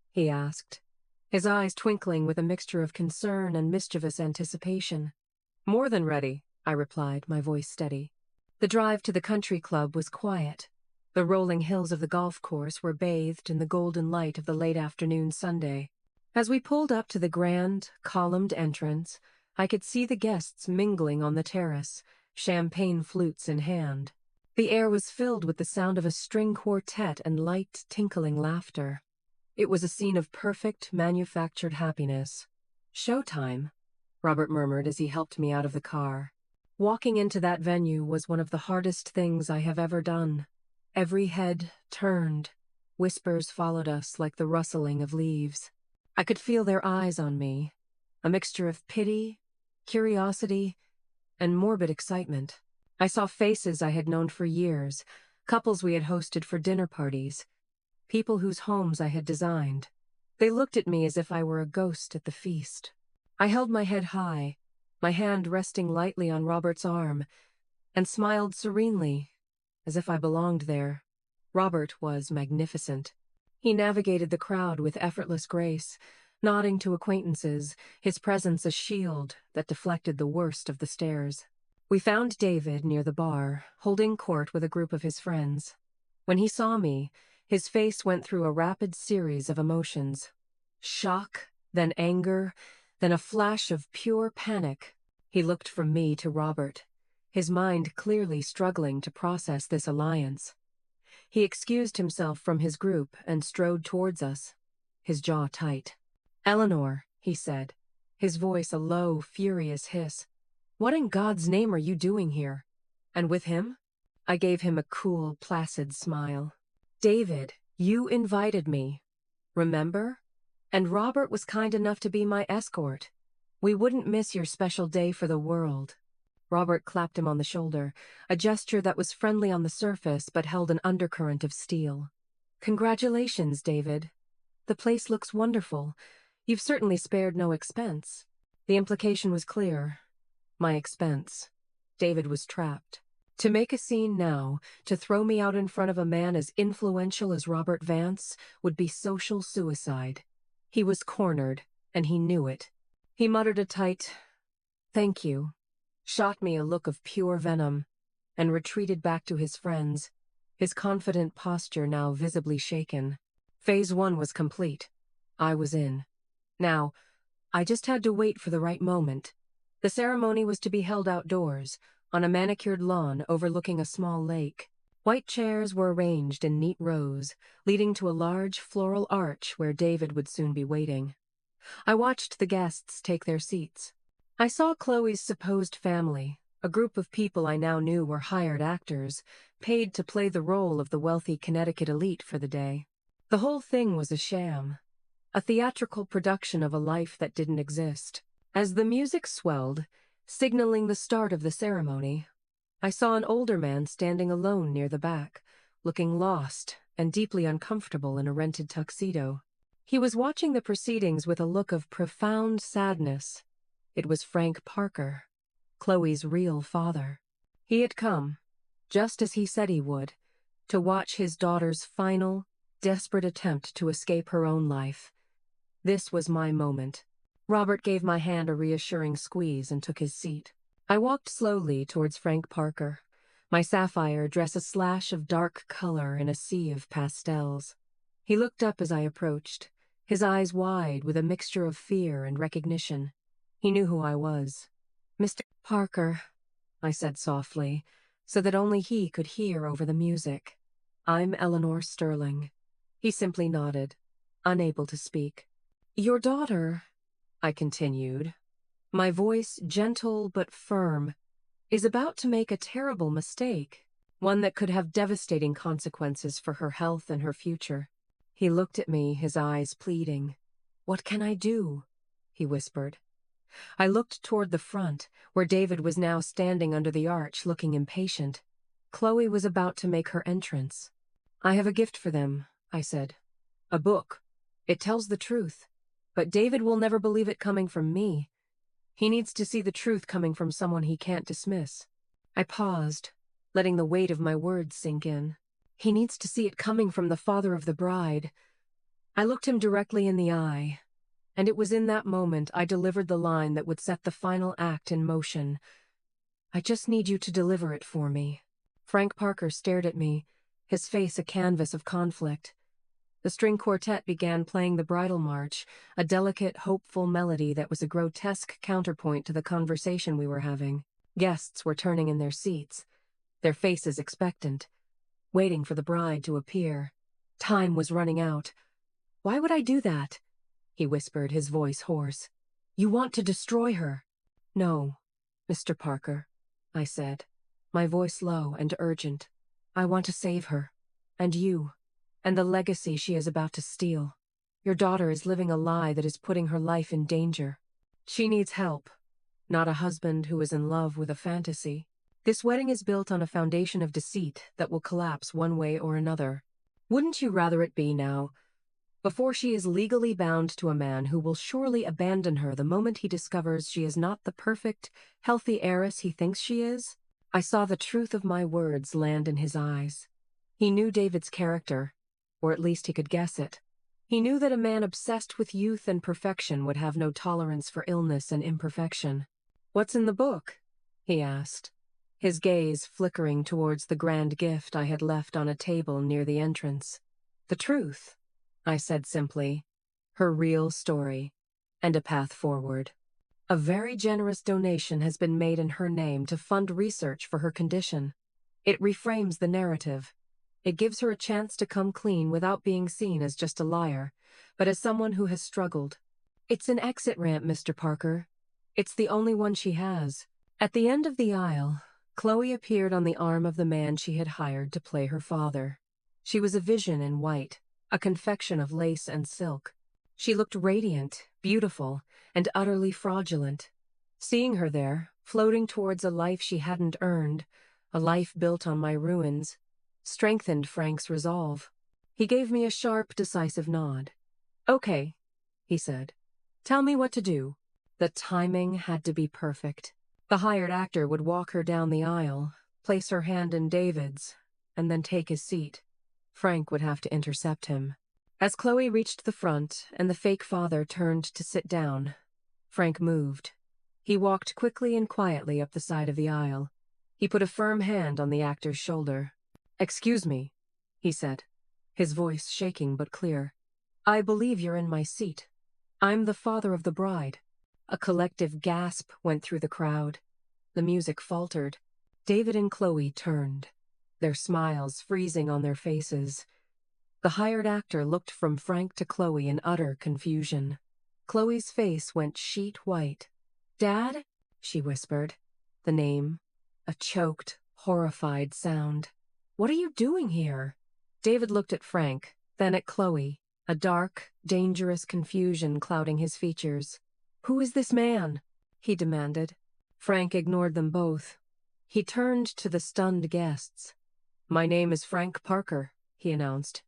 he asked, his eyes twinkling with a mixture of concern and mischievous anticipation. "More than ready," I replied, my voice steady. The drive to the country club was quiet. The rolling hills of the golf course were bathed in the golden light of the late afternoon Sunday. As we pulled up to the grand, columned entrance, I could see the guests mingling on the terrace, champagne flutes in hand. The air was filled with the sound of a string quartet and light, tinkling laughter. It was a scene of perfect, manufactured happiness. "Showtime," Robert murmured as he helped me out of the car. Walking into that venue was one of the hardest things I have ever done. Every head turned. Whispers followed us like the rustling of leaves. I could feel their eyes on me, a mixture of pity, curiosity, and morbid excitement. I saw faces I had known for years, couples we had hosted for dinner parties, people whose homes I had designed. They looked at me as if I were a ghost at the feast. I held my head high, my hand resting lightly on Robert's arm, and smiled serenely, as if I belonged there. Robert was magnificent. He navigated the crowd with effortless grace, nodding to acquaintances, his presence a shield that deflected the worst of the stares. We found David near the bar, holding court with a group of his friends. When he saw me, his face went through a rapid series of emotions. Shock, then anger, then a flash of pure panic. He looked from me to Robert, his mind clearly struggling to process this alliance. He excused himself from his group and strode towards us, his jaw tight. "Eleanor," he said, his voice a low, furious hiss. "What in God's name are you doing here? And with him?" I gave him a cool, placid smile. "David, you invited me. Remember? And Robert was kind enough to be my escort. We wouldn't miss your special day for the world." Robert clapped him on the shoulder, a gesture that was friendly on the surface but held an undercurrent of steel. "Congratulations, David. The place looks wonderful. You've certainly spared no expense." The implication was clear. My expense. David was trapped. To make a scene now, to throw me out in front of a man as influential as Robert Vance, would be social suicide. He was cornered, and he knew it. He muttered a tight, "Thank you," shot me a look of pure venom, and retreated back to his friends, his confident posture now visibly shaken. Phase 1 was complete. I was in. Now, I just had to wait for the right moment. The ceremony was to be held outdoors, on a manicured lawn overlooking a small lake. White chairs were arranged in neat rows, leading to a large floral arch where David would soon be waiting. I watched the guests take their seats. I saw Chloe's supposed family, a group of people I now knew were hired actors, paid to play the role of the wealthy Connecticut elite for the day. The whole thing was a sham, a theatrical production of a life that didn't exist. As the music swelled, signaling the start of the ceremony, I saw an older man standing alone near the back, looking lost and deeply uncomfortable in a rented tuxedo. He was watching the proceedings with a look of profound sadness. It was Frank Parker, Chloe's real father. He had come, just as he said he would, to watch his daughter's final, desperate attempt to escape her own life. This was my moment. Robert gave my hand a reassuring squeeze and took his seat. I walked slowly towards Frank Parker, my sapphire dress a slash of dark color in a sea of pastels. He looked up as I approached, his eyes wide with a mixture of fear and recognition. He knew who I was. "Mr. Parker," I said softly, so that only he could hear over the music. "I'm Eleanor Sterling." He simply nodded, unable to speak. "Your daughter," I continued, my voice gentle but firm, "is about to make a terrible mistake, one that could have devastating consequences for her health and her future." He looked at me, his eyes pleading. "What can I do?" he whispered. I looked toward the front, where David was now standing under the arch, looking impatient. Chloe was about to make her entrance. "I have a gift for them," I said. "A book. It tells the truth. But David will never believe it coming from me. He needs to see the truth coming from someone he can't dismiss." I paused, letting the weight of my words sink in. He needs to see it coming from the father of the bride. I looked him directly in the eye, and it was in that moment I delivered the line that would set the final act in motion. "I just need you to deliver it for me." Frank Parker stared at me, his face a canvas of conflict. The string quartet began playing the bridal march, a delicate, hopeful melody that was a grotesque counterpoint to the conversation we were having. Guests were turning in their seats, their faces expectant, waiting for the bride to appear. Time was running out. "Why would I do that?" he whispered, his voice hoarse. "You want to destroy her." "No, Mr. Parker," I said, my voice low and urgent. "I want to save her, and you, and the legacy she is about to steal. Your daughter is living a lie that is putting her life in danger. She needs help, not a husband who is in love with a fantasy." This wedding is built on a foundation of deceit that will collapse one way or another. Wouldn't you rather it be now, before she is legally bound to a man who will surely abandon her the moment he discovers she is not the perfect, healthy heiress he thinks she is? I saw the truth of my words land in his eyes. He knew David's character, or at least he could guess it. He knew that a man obsessed with youth and perfection would have no tolerance for illness and imperfection. "What's in the book?" he asked, his gaze flickering towards the grand gift I had left on a table near the entrance. "The truth," I said simply. "Her real story, and a path forward. A very generous donation has been made in her name to fund research for her condition. It reframes the narrative. It gives her a chance to come clean without being seen as just a liar, but as someone who has struggled. It's an exit ramp, Mr. Parker. It's the only one she has." At the end of the aisle, Chloe appeared on the arm of the man she had hired to play her father. She was a vision in white, a confection of lace and silk. She looked radiant, beautiful, and utterly fraudulent. Seeing her there, floating towards a life she hadn't earned, a life built on my ruins, strengthened Frank's resolve. He gave me a sharp, decisive nod. "Okay," he said. "Tell me what to do." The timing had to be perfect. The hired actor would walk her down the aisle, place her hand in David's, and then take his seat. Frank would have to intercept him. As Chloe reached the front and the fake father turned to sit down, Frank moved. He walked quickly and quietly up the side of the aisle. He put a firm hand on the actor's shoulder. "Excuse me," he said, his voice shaking but clear. "I believe you're in my seat. I'm the father of the bride." A collective gasp went through the crowd. The music faltered. David and Chloe turned, their smiles freezing on their faces. The hired actor looked from Frank to Chloe in utter confusion. Chloe's face went sheet white. "Dad?" she whispered. The name, a choked, horrified sound. "What are you doing here?" David looked at Frank, then at Chloe, a dark, dangerous confusion clouding his features. "Who is this man?" he demanded. Frank ignored them both. He turned to the stunned guests. "My name is Frank Parker," he announced,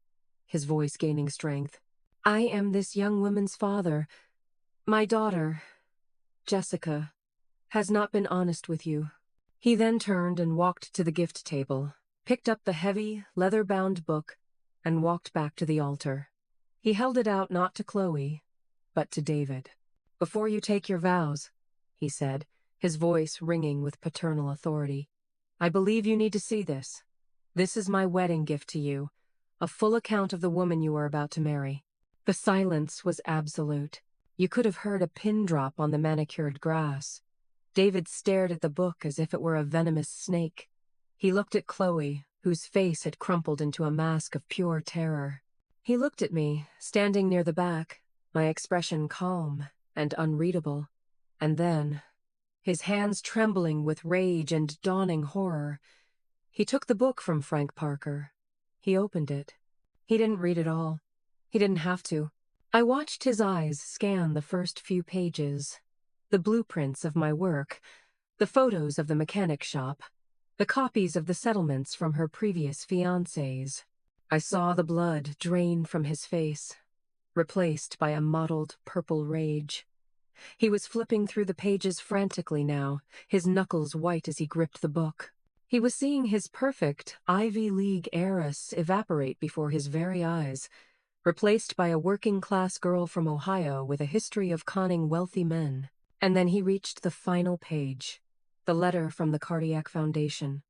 his voice gaining strength. "I am this young woman's father. My daughter, Jessica, has not been honest with you." He then turned and walked to the gift table, picked up the heavy, leather-bound book, and walked back to the altar. He held it out not to Chloe, but to David. "Before you take your vows," he said, his voice ringing with paternal authority, "I believe you need to see this. This is my wedding gift to you, a full account of the woman you are about to marry." The silence was absolute. You could have heard a pin drop on the manicured grass. David stared at the book as if it were a venomous snake. He looked at Chloe, whose face had crumpled into a mask of pure terror. He looked at me, standing near the back, my expression calm and unreadable. And then, his hands trembling with rage and dawning horror, he took the book from Frank Parker. He opened it. He didn't read it all. He didn't have to. I watched his eyes scan the first few pages. The blueprints of my work, the photos of the mechanic shop, the copies of the settlements from her previous fiancés. I saw the blood drain from his face, replaced by a mottled purple rage. He was flipping through the pages frantically now, his knuckles white as he gripped the book. He was seeing his perfect Ivy League heiress evaporate before his very eyes, replaced by a working-class girl from Ohio with a history of conning wealthy men. And then he reached the final page, the letter from the Cardiac Foundation.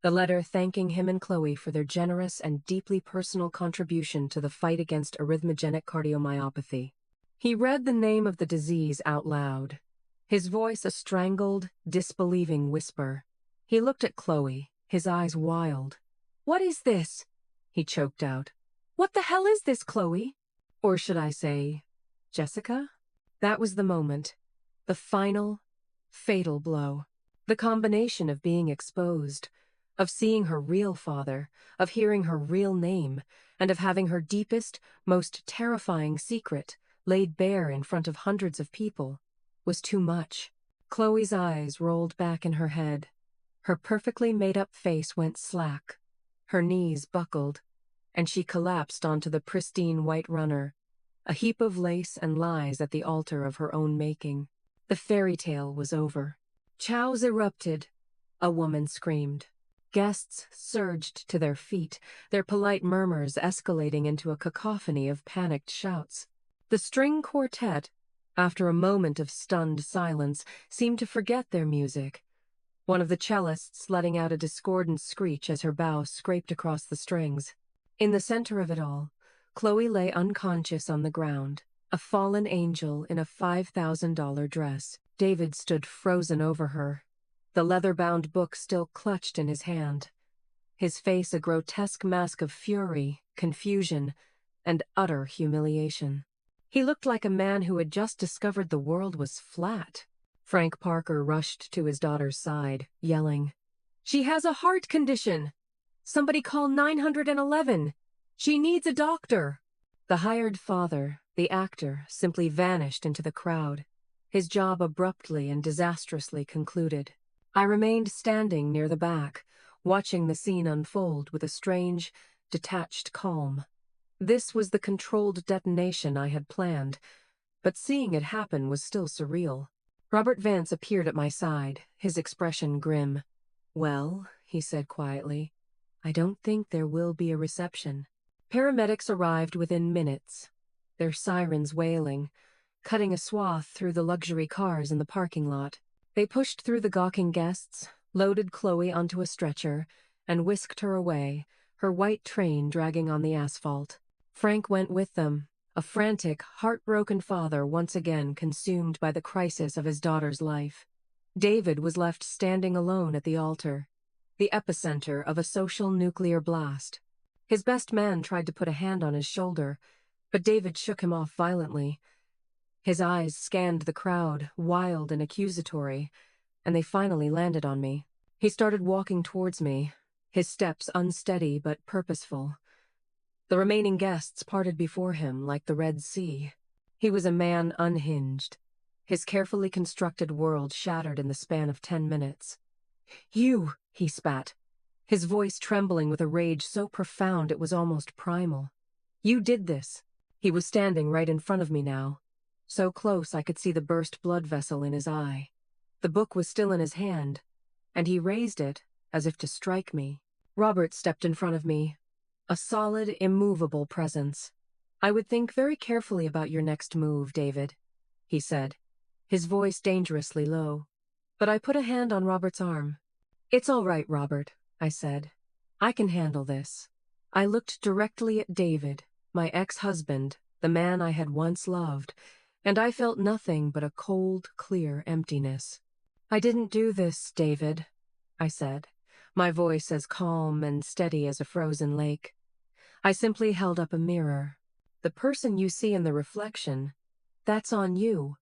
The letter thanking him and Chloe for their generous and deeply personal contribution to the fight against arrhythmogenic cardiomyopathy. He read the name of the disease out loud, his voice a strangled, disbelieving whisper. He looked at Chloe, his eyes wild. "What is this?" he choked out. "What the hell is this, Chloe?" Or should I say, Jessica? That was the moment. The final, fatal blow. The combination of being exposed, of seeing her real father, of hearing her real name, and of having her deepest, most terrifying secret laid bare in front of hundreds of people, was too much. Chloe's eyes rolled back in her head. Her perfectly made-up face went slack. Her knees buckled, and she collapsed onto the pristine white runner, a heap of lace and lies at the altar of her own making. The fairy tale was over. Chows erupted. A woman screamed. Guests surged to their feet, their polite murmurs escalating into a cacophony of panicked shouts. The string quartet, after a moment of stunned silence, seemed to forget their music, one of the cellists letting out a discordant screech as her bow scraped across the strings. In the center of it all, Chloe lay unconscious on the ground, a fallen angel in a $5,000 dress. David stood frozen over her, the leather-bound book still clutched in his hand, his face a grotesque mask of fury, confusion, and utter humiliation. He looked like a man who had just discovered the world was flat. Frank Parker rushed to his daughter's side, yelling, "She has a heart condition! Somebody call 911! She needs a doctor!" The hired father, the actor, simply vanished into the crowd, his job abruptly and disastrously concluded. I remained standing near the back, watching the scene unfold with a strange, detached calm. This was the controlled detonation I had planned, but seeing it happen was still surreal. Robert Vance appeared at my side, his expression grim. "Well," he said quietly, "I don't think there will be a reception." Paramedics arrived within minutes, their sirens wailing, cutting a swath through the luxury cars in the parking lot. They pushed through the gawking guests, loaded Chloe onto a stretcher, and whisked her away, her white train dragging on the asphalt. Frank went with them, a frantic, heartbroken father once again consumed by the crisis of his daughter's life. David was left standing alone at the altar, the epicenter of a social nuclear blast. His best man tried to put a hand on his shoulder, but David shook him off violently. His eyes scanned the crowd, wild and accusatory, and they finally landed on me. He started walking towards me, his steps unsteady but purposeful. The remaining guests parted before him like the Red Sea. He was a man unhinged, his carefully constructed world shattered in the span of 10 minutes. "You!" he spat, his voice trembling with a rage so profound it was almost primal. "You did this." He was standing right in front of me now, so close I could see the burst blood vessel in his eye. The book was still in his hand, and he raised it as if to strike me. Robert stepped in front of me, a solid, immovable presence. "I would think very carefully about your next move, David," he said, his voice dangerously low. But I put a hand on Robert's arm. "It's all right, Robert," I said. "I can handle this." I looked directly at David, my ex-husband, the man I had once loved, and I felt nothing but a cold, clear emptiness. "I didn't do this, David," I said, my voice as calm and steady as a frozen lake. "I simply held up a mirror. The person you see in the reflection, that's on you.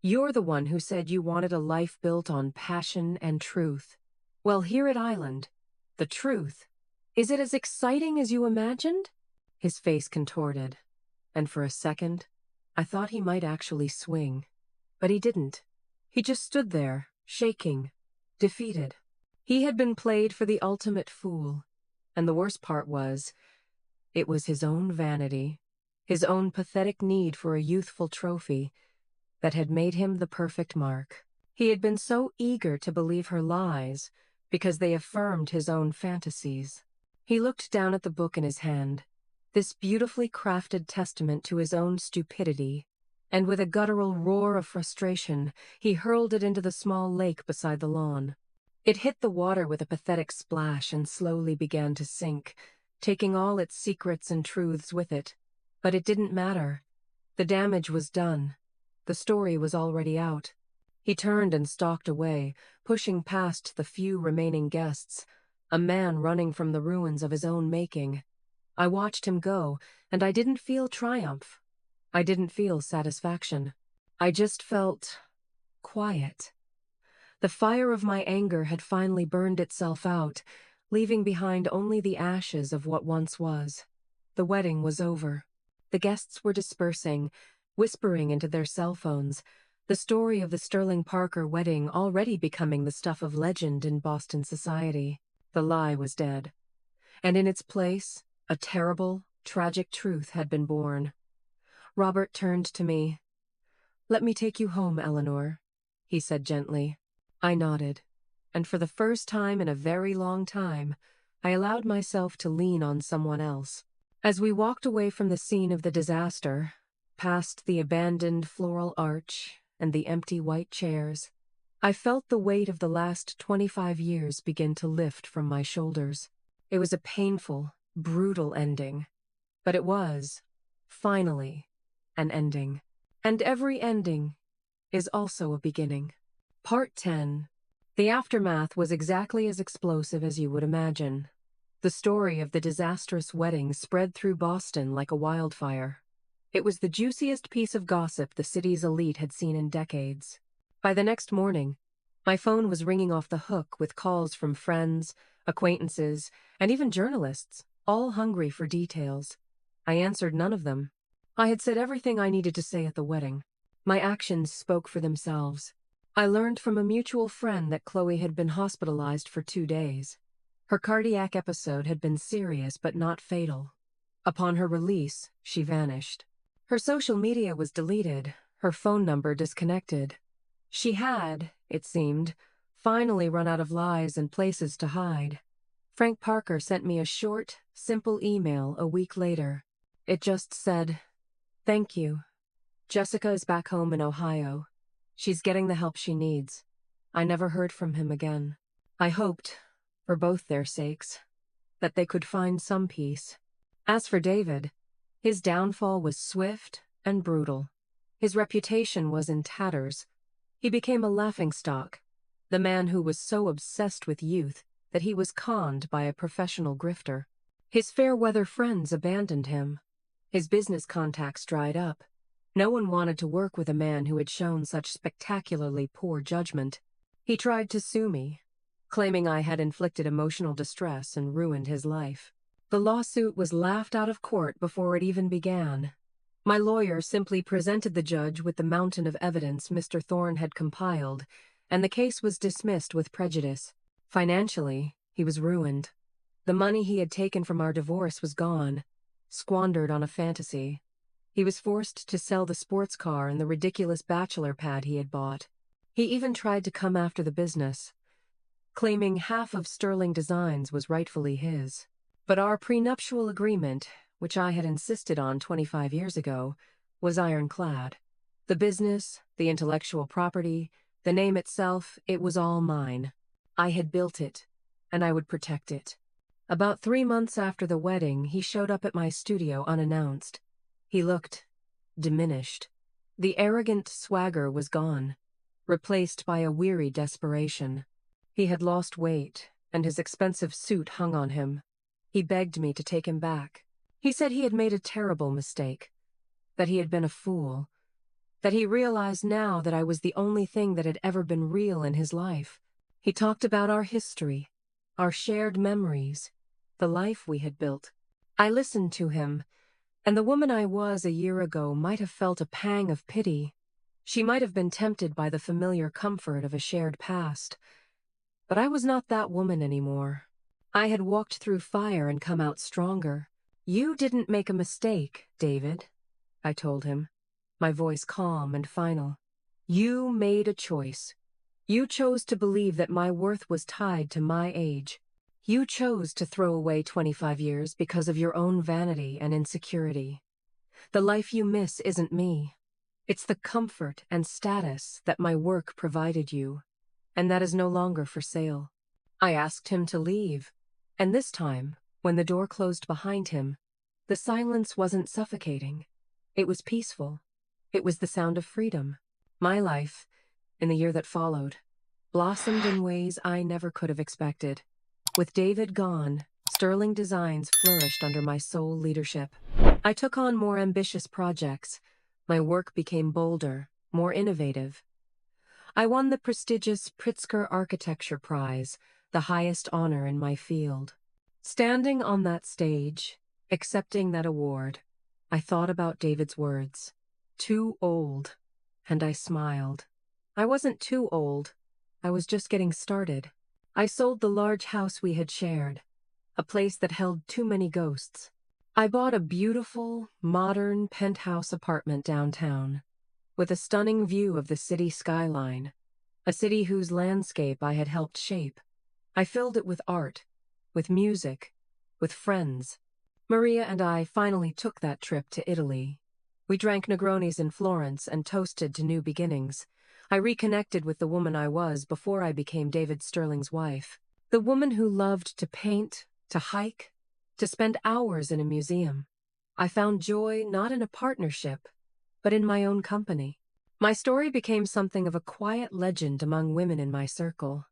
You're the one who said you wanted a life built on passion and truth. Well, here at Island, the truth. Is it as exciting as you imagined?" His face contorted, and for a second, I thought he might actually swing. But he didn't. He just stood there, shaking, defeated. He had been played for the ultimate fool, and the worst part was, it was his own vanity, his own pathetic need for a youthful trophy, that had made him the perfect mark. He had been so eager to believe her lies because they affirmed his own fantasies. He looked down at the book in his hand, this beautifully crafted testament to his own stupidity, and with a guttural roar of frustration, he hurled it into the small lake beside the lawn. It hit the water with a pathetic splash and slowly began to sink, taking all its secrets and truths with it. But it didn't matter. The damage was done. The story was already out. He turned and stalked away, pushing past the few remaining guests, a man running from the ruins of his own making. I watched him go, and I didn't feel triumph. I didn't feel satisfaction. I just felt quiet. The fire of my anger had finally burned itself out, leaving behind only the ashes of what once was. The wedding was over. The guests were dispersing, whispering into their cell phones, The story of the Sterling Parker wedding already becoming the stuff of legend in Boston society. The lie was dead. And in its place, a terrible, tragic truth had been born. Robert turned to me. "Let me take you home, Eleanor," he said gently. I nodded, and for the first time in a very long time, I allowed myself to lean on someone else. As we walked away from the scene of the disaster, past the abandoned floral arch and the empty white chairs, I felt the weight of the last 25 years begin to lift from my shoulders. It was a painful, brutal ending, but it was, finally, an ending. And every ending is also a beginning. Part 10. The aftermath was exactly as explosive as you would imagine. The story of the disastrous wedding spread through Boston like a wildfire. It was the juiciest piece of gossip the city's elite had seen in decades. By the next morning, my phone was ringing off the hook with calls from friends, acquaintances, and even journalists, all hungry for details. I answered none of them. I had said everything I needed to say at the wedding. My actions spoke for themselves. I learned from a mutual friend that Chloe had been hospitalized for 2 days. Her cardiac episode had been serious but not fatal. Upon her release, she vanished. Her social media was deleted, her phone number disconnected. She had, it seemed, finally run out of lies and places to hide. Frank Parker sent me a short, simple email a week later. It just said, "Thank you. Jessica is back home in Ohio. She's getting the help she needs." I never heard from him again. I hoped, for both their sakes, that they could find some peace. As for David, his downfall was swift and brutal. His reputation was in tatters. He became a laughingstock, the man who was so obsessed with youth that he was conned by a professional grifter. His fair-weather friends abandoned him. His business contacts dried up. No one wanted to work with a man who had shown such spectacularly poor judgment. He tried to sue me, claiming I had inflicted emotional distress and ruined his life. The lawsuit was laughed out of court before it even began. My lawyer simply presented the judge with the mountain of evidence Mr. Thorne had compiled, and the case was dismissed with prejudice. Financially, he was ruined. The money he had taken from our divorce was gone, squandered on a fantasy. He was forced to sell the sports car and the ridiculous bachelor pad he had bought. He even tried to come after the business, claiming half of Sterling Designs was rightfully his. But our prenuptial agreement, which I had insisted on 25 years ago, was ironclad. The business, the intellectual property, the name itself, it was all mine. I had built it, and I would protect it. About 3 months after the wedding, he showed up at my studio unannounced. He looked diminished. The arrogant swagger was gone, replaced by a weary desperation. He had lost weight, and his expensive suit hung on him. He begged me to take him back. He said he had made a terrible mistake, that he had been a fool, that he realized now that I was the only thing that had ever been real in his life. He talked about our history, our shared memories, the life we had built. I listened to him, and the woman I was a year ago might have felt a pang of pity. She might have been tempted by the familiar comfort of a shared past. But I was not that woman anymore. I had walked through fire and come out stronger. "You didn't make a mistake, David," I told him, my voice calm and final. "You made a choice. You chose to believe that my worth was tied to my age. You chose to throw away 25 years because of your own vanity and insecurity. The life you miss isn't me. It's the comfort and status that my work provided you, and that is no longer for sale." I asked him to leave, and this time, when the door closed behind him, the silence wasn't suffocating. It was peaceful. It was the sound of freedom. My life, in the year that followed, blossomed in ways I never could have expected. With David gone, Sterling Designs flourished under my sole leadership. I took on more ambitious projects. My work became bolder, more innovative. I won the prestigious Pritzker Architecture Prize, the highest honor in my field. Standing on that stage, accepting that award, I thought about David's words. Too old. and I smiled. I wasn't too old. I was just getting started. I sold the large house we had shared, a place that held too many ghosts. I bought a beautiful, modern penthouse apartment downtown, with a stunning view of the city skyline, a city whose landscape I had helped shape. I filled it with art, with music, with friends. Maria and I finally took that trip to Italy. We drank Negronis in Florence and toasted to new beginnings. I reconnected with the woman I was before I became David Sterling's wife. The woman who loved to paint, to hike, to spend hours in a museum. I found joy not in a partnership, but in my own company. My story became something of a quiet legend among women in my circle.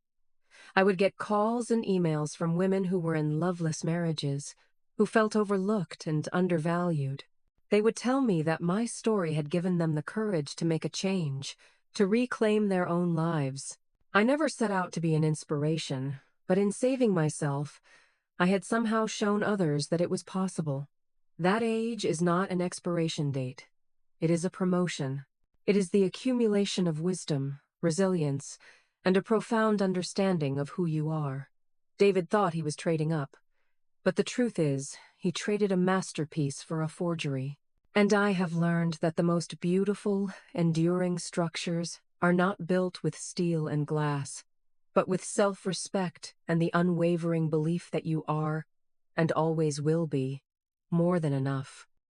I would get calls and emails from women who were in loveless marriages, who felt overlooked and undervalued. They would tell me that my story had given them the courage to make a change, to reclaim their own lives. I never set out to be an inspiration, but in saving myself, I had somehow shown others that it was possible. That age is not an expiration date. It is a promotion. It is the accumulation of wisdom, resilience, and a profound understanding of who you are. David thought he was trading up, but the truth is, he traded a masterpiece for a forgery. And I have learned that the most beautiful, enduring structures are not built with steel and glass, but with self-respect and the unwavering belief that you are, and always will be, more than enough.